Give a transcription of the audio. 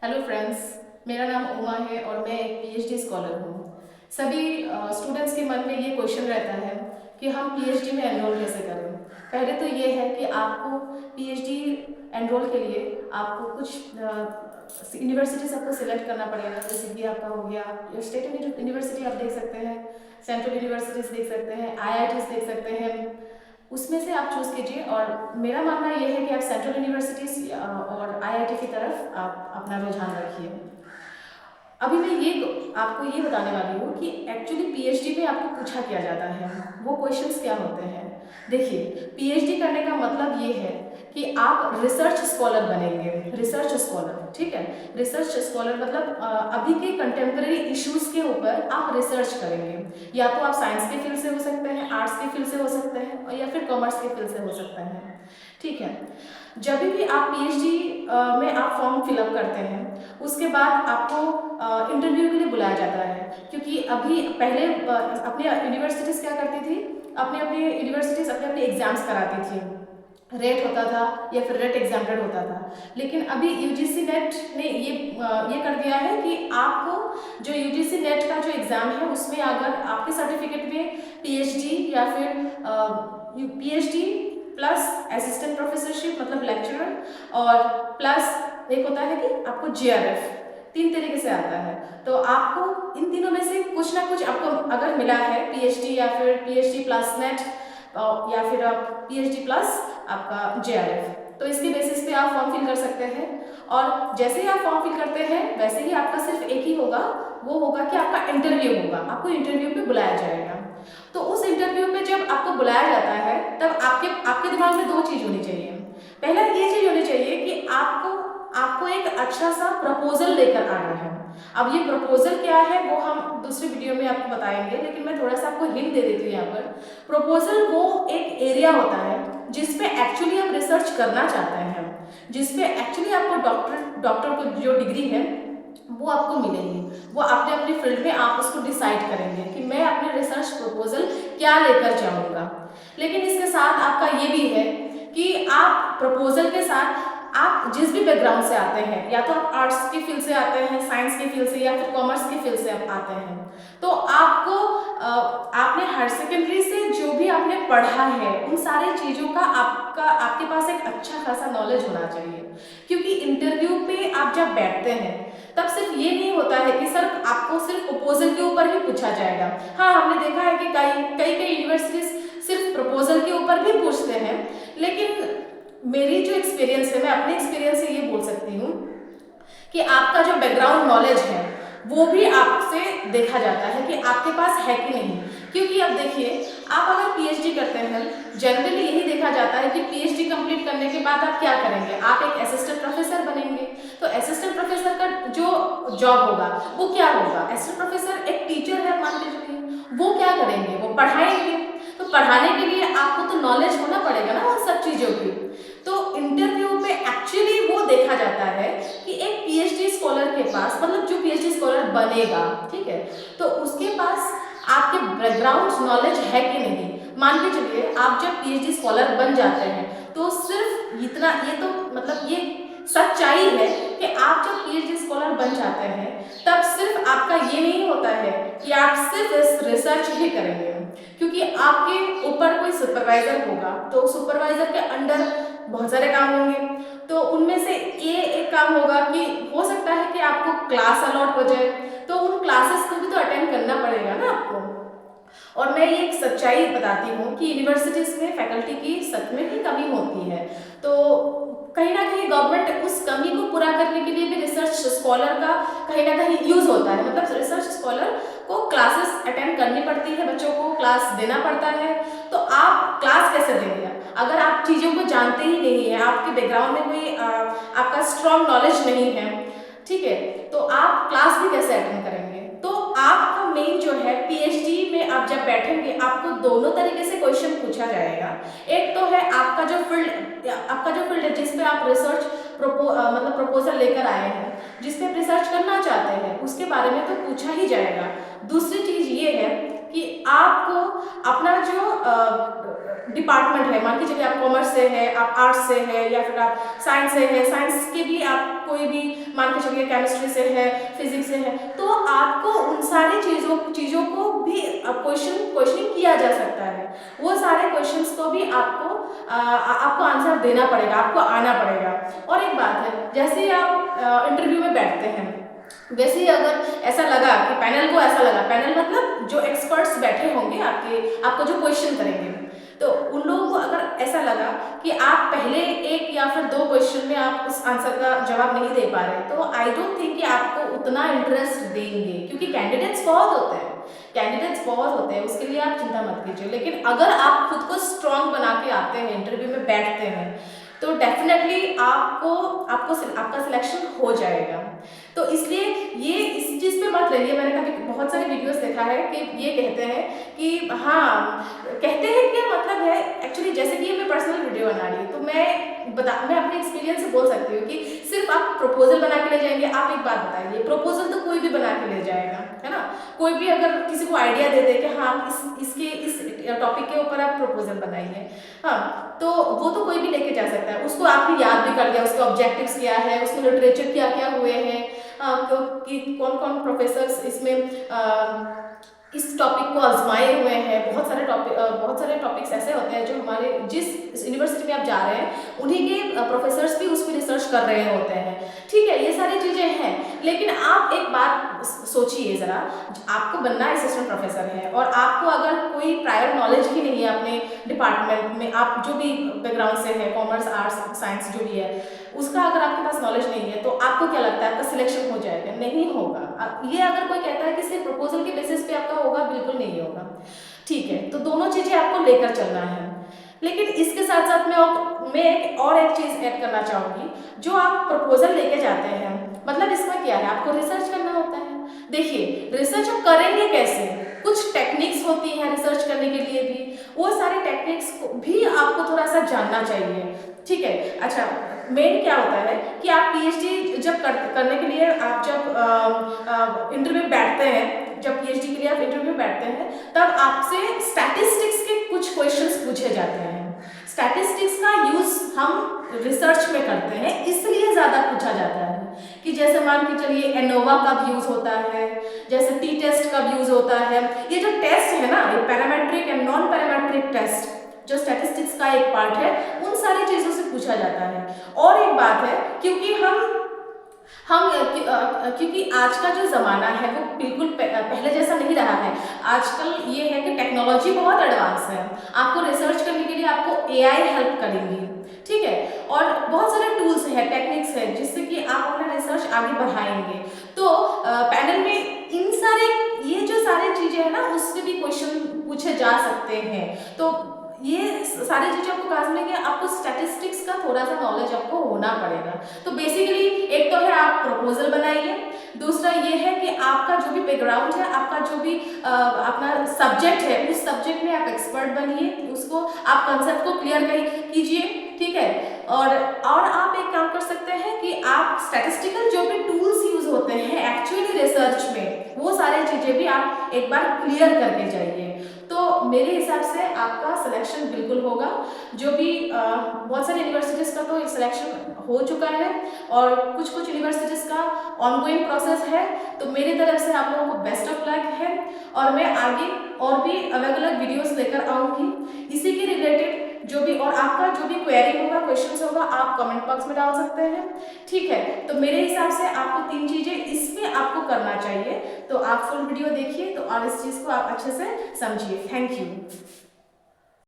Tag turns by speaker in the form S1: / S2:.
S1: Hello friends, मेरा नाम उमा है और मैं एक पीएचडी स्कॉलर हूँ। सभी स्टूडेंट्स के मन में ये क्वेश्चन रहता है कि हम पीएचडी में एनरोल कैसे करें। पहले तो ये है कि आपको पीएचडी एनरोल के लिए आपको कुछ यूनिवर्सिटीज आपको सिलेक्ट करना पड़ेगा। जैसे कि आपका हो गया स्टेट यूनिवर्सिटी, आप देख सकते हैं, सेंट्रल यूनिवर्सिटीज देख सकते हैं, आईआईटीज देख सकते हैं। उसमें से आप चूज़ कीजिए और मेरा मानना ये है कि आप सेंट्रल यूनिवर्सिटीज़ और आईआईटी की तरफ आप अपना रुझान रखिए। अभी मैं ये आपको ये बताने वाली हूँ कि एक्चुअली पीएचडी में आपको पूछा क्या जाता है, वो क्वेश्चंस क्या होते हैं। देखिए, पीएचडी करने का मतलब ये है कि आप रिसर्च स्कॉलर बनेंगे। रिसर्च स्कॉलर, ठीक है। रिसर्च स्कॉलर मतलब अभी के कंटेम्प्रेरी इश्यूज के ऊपर आप रिसर्च करेंगे। या तो आप साइंस के फील्ड से हो सकते हैं, आर्ट्स के फील्ड से हो सकते हैं, और या फिर कॉमर्स के फील्ड से हो सकते हैं, ठीक है। जब भी आप पीएचडी में आप फॉर्म फिलअप करते हैं, उसके बाद आपको इंटरव्यू के लिए बुलाया जाता है। क्योंकि अभी पहले अपनी यूनिवर्सिटीज़ क्या करती थी, अपने अपने एग्जाम्स कराती थी। रेट होता था या फिर रेट एग्जाम्प्टेड होता था। लेकिन अभी यूजीसी नेट ने ये कर दिया है कि आपको जो यूजीसी नेट का जो एग्ज़ाम है उसमें अगर आपके सर्टिफिकेट में पीएचडी या फिर पीएचडी प्लस असिस्टेंट प्रोफेसरशिप मतलब लेक्चरर और प्लस एक होता है कि आपको जेआरएफ, 3 तरीके से आता है। तो आपको इन तीनों में से कुछ ना कुछ आपको अगर मिला है, पीएचडी या फिर पीएचडी प्लस नेट या फिर आप पीएचडी प्लस आपका जेआरएफ, तो इसके बेसिस पे आप फॉर्म फिल कर सकते हैं। और जैसे ही आप फॉर्म फिल करते हैं वैसे ही आपका सिर्फ एक ही होगा, वो होगा कि आपका इंटरव्यू होगा। आपको इंटरव्यू पे बुलाया जाएगा। तो उस इंटरव्यू पे जब आपको बुलाया जाता है तब आपके दिमाग में 2 चीज़ होनी चाहिए। पहला ये चीज़ होनी चाहिए कि आपको एक अच्छा सा प्रपोजल लेकर आना है। अब ये प्रपोजल क्या है वो हम दूसरी वीडियो में आपको बताएंगे, लेकिन मैं थोड़ा सा आपको हिंट दे देती हूँ यहाँ पर। प्रपोजल वो एक एरिया होता है जिसपे एक्चुअली आप रिसर्च करना चाहते हैं, जिसपे एक्चुअली आपको डॉक्टर को जो डिग्री है वो आपको मिलेगी। वो अपने अपने फील्ड में आप उसको डिसाइड करेंगे कि मैं अपने रिसर्च प्रपोजल क्या लेकर जाऊँगा। लेकिन इसके साथ आपका ये भी है कि आप प्रपोजल के साथ आप जिस भी बैकग्राउंड से आते हैं, या तो आप आर्ट्स के फील्ड से आते हैं, साइंस के फील्ड से, या फिर कॉमर्स के फील्ड से आप आते हैं, तो आपको आपने हायर सेकेंडरी से जो भी आपने पढ़ा है उन सारी चीज़ों का आपके पास एक अच्छा खासा नॉलेज होना चाहिए। क्योंकि इंटरव्यू पे आप जब बैठते हैं तब सिर्फ ये नहीं होता है कि सर आपको सिर्फ प्रपोजल के ऊपर ही पूछा जाएगा। हाँ, हमने देखा है कि कई यूनिवर्सिटीज सिर्फ प्रपोजल के ऊपर भी पूछते हैं, लेकिन मेरी जो एक्सपीरियंस है, मैं अपने एक्सपीरियंस से ये बोल सकती हूँ कि आपका जो बैकग्राउंड नॉलेज है वो भी आपसे देखा जाता है कि आपके पास है कि नहीं। क्योंकि अब देखिए, आप अगर पीएचडी करते हैं, जनरली यही देखा जाता है कि पीएचडी कंप्लीट करने के बाद आप क्या करेंगे, आप एक असिस्टेंट प्रोफेसर बनेंगे। तो असिस्टेंट प्रोफेसर का जो जॉब होगा वो क्या होगा, असिस्टेंट प्रोफेसर एक टीचर है मान के चलिए, वो क्या करेंगे, वो पढ़ाएंगे। तो पढ़ाने के लिए आपको तो नॉलेज होना पड़ेगा ना उन सब चीज़ों की। तो इंटरव्यू पे एक्चुअली वो देखा जाता है कि एक पीएचडी स्कॉलर के पास, मतलब जो पीएचडी स्कॉलर बनेगा, ठीक है, तो उसके पास आपके बैकग्राउंड नॉलेज है कि नहीं। मान के चलिए आप जब पीएचडी स्कॉलर बन जाते हैं तो सिर्फ इतना, ये तो मतलब ये सच्चाई है कि आप जब पीएचडी स्कॉलर बन जाते हैं तब सिर्फ आपका ये नहीं होता है कि आप सिर्फ इस रिसर्च ही करेंगे। क्योंकि आपके ऊपर कोई सुपरवाइजर होगा, तो सुपरवाइजर के अंडर बहुत सारे काम होंगे। तो उनमें से ये एक काम होगा कि हो सकता है कि आपको क्लास अलॉट हो जाए, तो उन क्लासेस को भी तो अटेंड करना पड़ेगा ना आपको। और मैं ये एक सच्चाई बताती हूँ कि यूनिवर्सिटीज़ में फैकल्टी की सच में ही कमी होती है। तो कहीं ना कहीं गवर्नमेंट उस कमी को पूरा करने के लिए भी रिसर्च स्कॉलर का कहीं ना कहीं यूज़ होता है। मतलब रिसर्च स्कॉलर को क्लासेस अटेंड करनी पड़ती है, बच्चों को क्लास देना पड़ता है। तो आप क्लास कैसे देंगे अगर आप चीज़ों को जानते ही नहीं है, आपके बैकग्राउंड में कोई आपका स्ट्रॉन्ग नॉलेज नहीं है, ठीक है, तो आप क्लास भी कैसे अटेंड करेंगे। तो आपका मेन जो है पीएचडी में आप जब बैठेंगे आपको दोनों तरीके से क्वेश्चन पूछा जाएगा। एक तो है आपका जो फील्ड है जिस पे आप रिसर्च मतलब प्रपोजल लेकर आए हैं, जिस पे आप रिसर्च करना चाहते हैं, उसके बारे में तो पूछा ही जाएगा। दूसरी चीज़ ये है कि आपको अपना जो डिपार्टमेंट है, मान के चलिए आप कॉमर्स से है, आप आर्ट्स से है, या फिर आप साइंस से है, साइंस के भी आप कोई भी मान के चलिए केमिस्ट्री से है, फिजिक्स से है, तो आपको उन सारी चीज़ों को भी क्वेश्चनिंग किया जा सकता है। वो सारे क्वेश्चंस को भी आपको आंसर देना पड़ेगा, आपको आना पड़ेगा। और एक बात है, जैसे ही आप इंटरव्यू में बैठते हैं, वैसे ही अगर ऐसा लगा कि पैनल को ऐसा लगा, पैनल मतलब जो एक्सपर्ट्स बैठे होंगे आपको जो क्वेश्चन करेंगे, तो उन लोगों को अगर ऐसा लगा कि आप पहले एक या फिर दो क्वेश्चन में आप उस आंसर का जवाब नहीं दे पा रहे, तो आई डोंट थिंक कि आपको उतना इंटरेस्ट देंगे, क्योंकि कैंडिडेट्स बहुत होते हैं, उसके लिए आप चिंता मत कीजिए। लेकिन अगर आप खुद को स्ट्रांग बना के आते हैं, इंटरव्यू में बैठते हैं, तो डेफिनेटली आपका सिलेक्शन हो जाएगा। तो इसलिए ये इस चीज़ पे मत रहिए। मैंने कभी बहुत सारे वीडियोस देखा है कि ये कहते हैं कि कहते हैं कि मतलब है एक्चुअली, जैसे कि मैं पर्सनल वीडियो बना रही हूँ, तो मैं अपने एक्सपीरियंस से बोल सकती हूँ कि सिर्फ आप प्रपोजल बना के ले जाएंगे। आप एक बात बताइए, प्रपोजल तो कोई भी बना के ले जाएगा, है ना। कोई भी अगर किसी को आइडिया दे दे कि हाँ इस टॉपिक के ऊपर आप प्रपोजल बनाइए, हाँ, तो वो तो कोई भी लेके जा सकता है। उसको आपने याद भी कर लिया, उसके ऑब्जेक्टिव्स क्या है, उसमें लिटरेचर क्या क्या हुए हैं, कि कौन कौन प्रोफेसर्स इसमें इस टॉपिक को आजमाए हुए हैं। बहुत सारे टॉपिक्स ऐसे होते हैं जो हमारे जिस यूनिवर्सिटी में आप जा रहे हैं उन्हीं के प्रोफेसर्स भी उस पर रिसर्च कर रहे होते हैं। ठीक है, ये सारी चीज़ें हैं, लेकिन आप एक बात सोचिए ज़रा, आपको बनना असिस्टेंट प्रोफेसर है और आपको अगर कोई प्रायर नॉलेज ही नहीं है अपने डिपार्टमेंट में, आप जो भी बैकग्राउंड से है, कॉमर्स, आर्ट्स, साइंस जो भी है, उसका अगर आपके पास नॉलेज नहीं है, तो आपको क्या लगता है आपका सिलेक्शन हो जाएगा? नहीं होगा। ये अगर कोई कहता है कि सिर्फ प्रपोजल के बेसिस पे आपका होगा, बिल्कुल नहीं होगा। ठीक है, तो दोनों चीज़ें आपको लेकर चलना है। लेकिन इसके साथ साथ मैं एक चीज़ ऐड करना चाहूँगी। जो आप प्रपोजल लेके जाते हैं, मतलब इसमें क्या है, आपको रिसर्च करना होता है। देखिए, रिसर्च आप करेंगे कैसे? कुछ टेक्निक्स होती हैं रिसर्च करने के लिए भी, वो सारे टेक्निक्स को भी आपको थोड़ा सा जानना चाहिए। ठीक है, अच्छा, मेन क्या होता है कि आप पीएचडी जब करने के लिए आप जब इंटरव्यू में बैठते हैं, जब पीएचडी के लिए आप इंटरव्यू में बैठते हैं, तब आपसे स्टैटिस्टिक्स के कुछ क्वेश्चंस पूछे जाते हैं। स्टैटिस्टिक्स का यूज हम रिसर्च में करते हैं, इसलिए ज़्यादा पूछा जाता है कि जैसे मान के चलिए एनोवा कब यूज़ होता है, जैसे टी टेस्ट कब यूज़ होता है। ये जो टेस्ट है ना, ये parametric and non parametric test जो स्टैटिस्टिक्स का एक पार्ट है, उन सारी चीज़ों से पूछा जाता है। और एक बात है, क्योंकि आज का जो ज़माना है वो बिल्कुल पहले जैसा नहीं रहा है। आजकल ये है कि टेक्नोलॉजी बहुत एडवांस है, आपको रिसर्च करने के लिए आपको एआई हेल्प करेंगी। ठीक है, और बहुत सारे टूल्स हैं, टेक्निक्स हैं, जिससे कि आप अपना रिसर्च आगे बढ़ाएंगे। तो पैनल में ये जो सारी चीज़ें हैं ना, उससे भी क्वेश्चन पूछे जा सकते हैं। तो ये सारी चीज़ें आपको कहाँ से मिलेंगे? आपको स्टैटिस्टिक्स का थोड़ा सा नॉलेज आपको होना पड़ेगा। तो बेसिकली एक तो है आप प्रपोजल बनाइए, दूसरा ये है कि आपका जो भी बैकग्राउंड है, आपका जो भी अपना सब्जेक्ट है, उस सब्जेक्ट में आप एक्सपर्ट बनिए, उसको आप कंसेप्ट को क्लियर कीजिए। ठीक है, और आप एक काम कर सकते हैं कि आप स्टैटिस्टिकल जो भी टूल्स यूज होते हैं एक्चुअली रिसर्च में, वो सारी चीज़ें भी आप एक बार क्लियर करके जाइए। तो मेरे हिसाब से आपका सिलेक्शन बिल्कुल होगा। जो भी बहुत सारी यूनिवर्सिटीज़ का तो सिलेक्शन हो चुका है और कुछ यूनिवर्सिटीज़ का ऑनगोइंग प्रोसेस है। तो मेरी तरफ से आप लोगों को बेस्ट ऑफ लक है, और मैं आगे और भी अलग अलग वीडियोस लेकर आऊँगी इसी के रिलेटेड। जो भी और आपका जो भी क्वेरी होगा, क्वेश्चंस होगा, आप कमेंट बॉक्स में डाल सकते हैं। ठीक है, तो मेरे हिसाब से आपको 3 चीज़ें इसमें आपको करना चाहिए। तो आप फुल वीडियो देखिए तो और इस चीज़ को आप अच्छे से समझिए। Thank you.